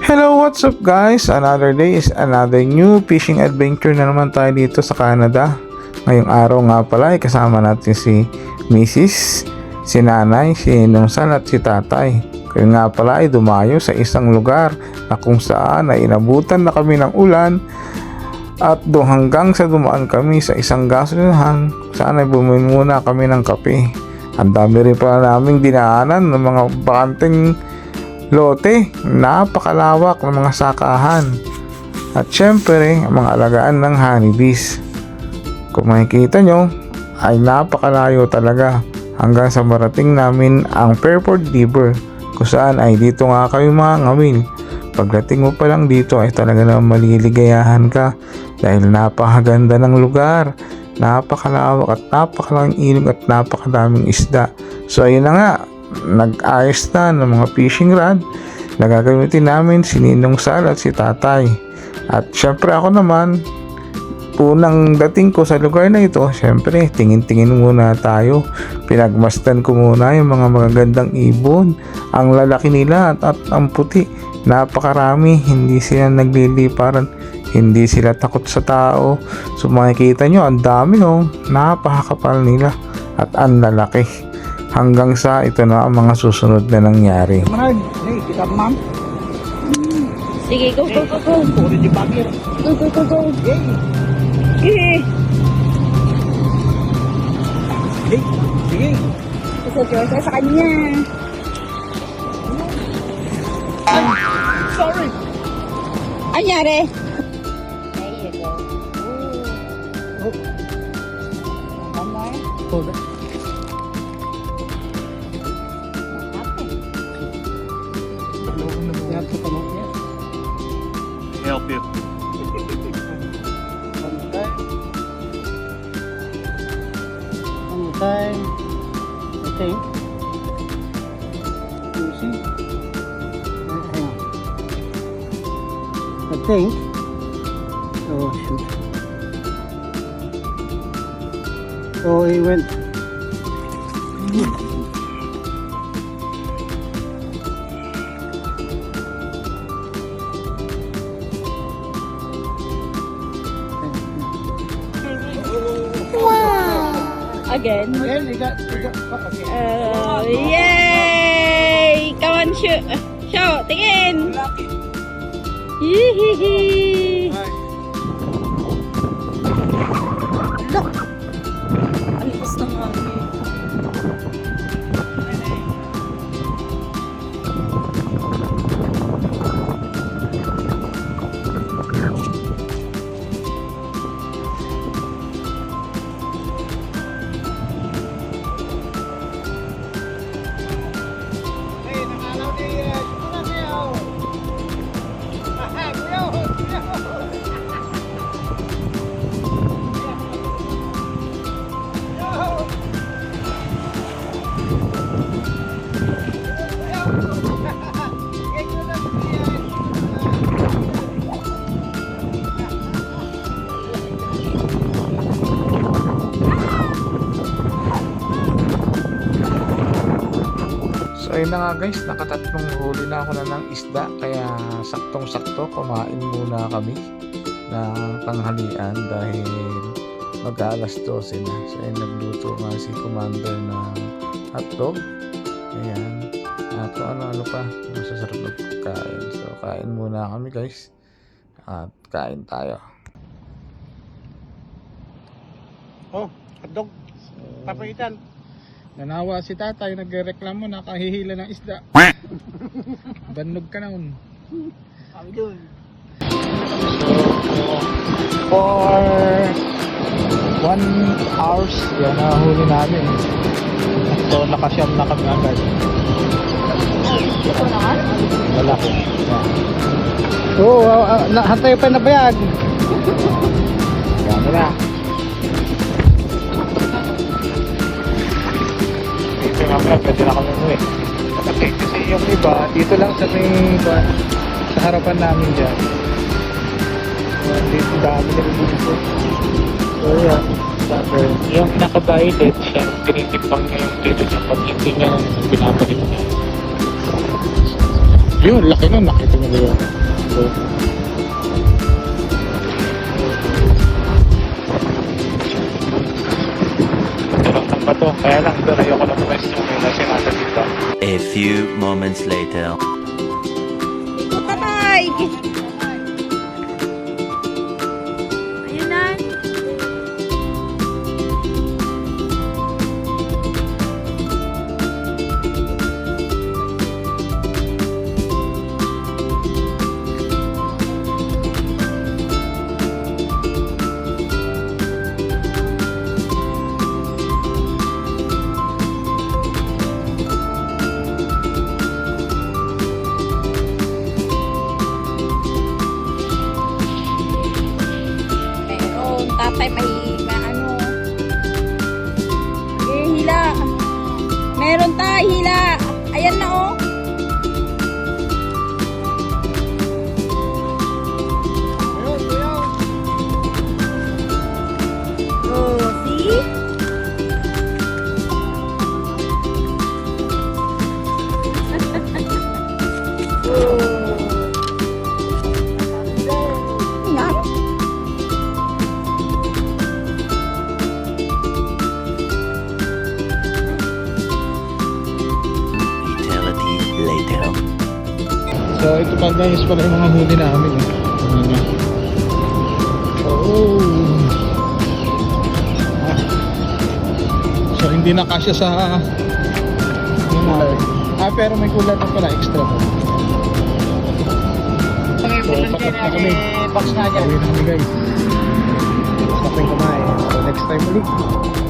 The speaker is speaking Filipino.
Hello, what's up guys? Another day is another new fishing adventure na naman tayo dito sa Canada. Ngayong araw nga pala ay kasama natin si Mrs., si Nanay, si Nungsal at si Tatay. Kaya nga pala ay dumayo sa isang lugar na kung saan ay inabutan na kami ng ulan at hanggang sa dumaan kami sa isang gasolinahan saan ay bumili muna kami ng kape. Ang dami rin pala naming dinaanan ng mga bakanteng lote, napakalawak ng mga sakahan at syempre ang mga alagaan ng honeybees. Kung makikita nyo ay napakalayo talaga hanggang sa marating namin ang Fairport River kung saan ay dito nga kayo mga ngawil. Pagdating mo pa lang dito ay talaga na maliligayahan ka dahil napakaganda ng lugar, napakalawak at napakalang ilog at napakadaming isda. So ayun na nga, nag-ayos na ng mga fishing rod na gagamitin namin si Ninong Sal at si Tatay. At syempre ako naman, unang dating ko sa lugar na ito, syempre tingin-tingin muna tayo. Pinagmasdan ko muna yung mga magagandang ibon, ang lalaki nila at ang puti, napakarami, hindi sila nagliliparan, hindi sila takot sa tao. So makikita nyo, ang dami napakakapal nila at ang lalaki. Hanggang sa ito na ang mga susunod na nangyari. Kita ma'am. Sige, go, go, go, go. Go, go, go, go. Sige. Sige. Isa sa kanya. Sorry. Anyari? There you go. Oh. One more. Hold on. You have to come up here. Help you. One time. One more time. I think. You see? Hang on. I think. Oh shoot. Oh, he went. Again. Again, you got. Okay. Yay! Come on, shoot. Show, tingin. Hihihi. Look. Ang lakas ng hangin. So ayun na nga guys, nakatatlong huli na ako na ng isda kaya saktong-sakto kumain muna kami ng tanghalian dahil mag-aalas 12 na. So ayun, nagluto nga si Commander ng hotdog. Ayan. At ano pa, masasarap na pagkain. So kain muna kami guys. At kain tayo. Oh, hotdog. Papagitan. Nanawa si Tatay, nagreklamo na kahihila ng isda. Banog ka naman. Ang doon. So, for 1 hours, yan nahuli namin. So, nakasyam na kami agad. Ito na nga? Wala ko. Oo, hantay pa na bayag. Yan na. Ito nga pala, pwede na kami umuwi. Kasi yung iba, dito lang sa may sa harapan namin dyan. Dito dami na dito. So yan. Yung naka-violet siya, tinitimpang niya yung dito niya pag hindi niya binabalik niya. Yun, laki nun, nakita niyo Yeah. So, Tinaktan pa to. Kaya lang, doon ayoko na pwesto yung na sinasa dito. A few moments later. Ikot na tayo. Ayun na. Meron, tatay may ano. Eh, hila. Meron tayo, hila. Ayan na, oh. Oh, see? Oh. Yan. Eternity later. So, ito pa guys pala yung mga huli namin. Oh. So, hindi na kasya sa pero may kulat na pala extra po. So, pakat na kami. box na dyan. Uwi na kami guys. Stop kumain. So, next time ulit.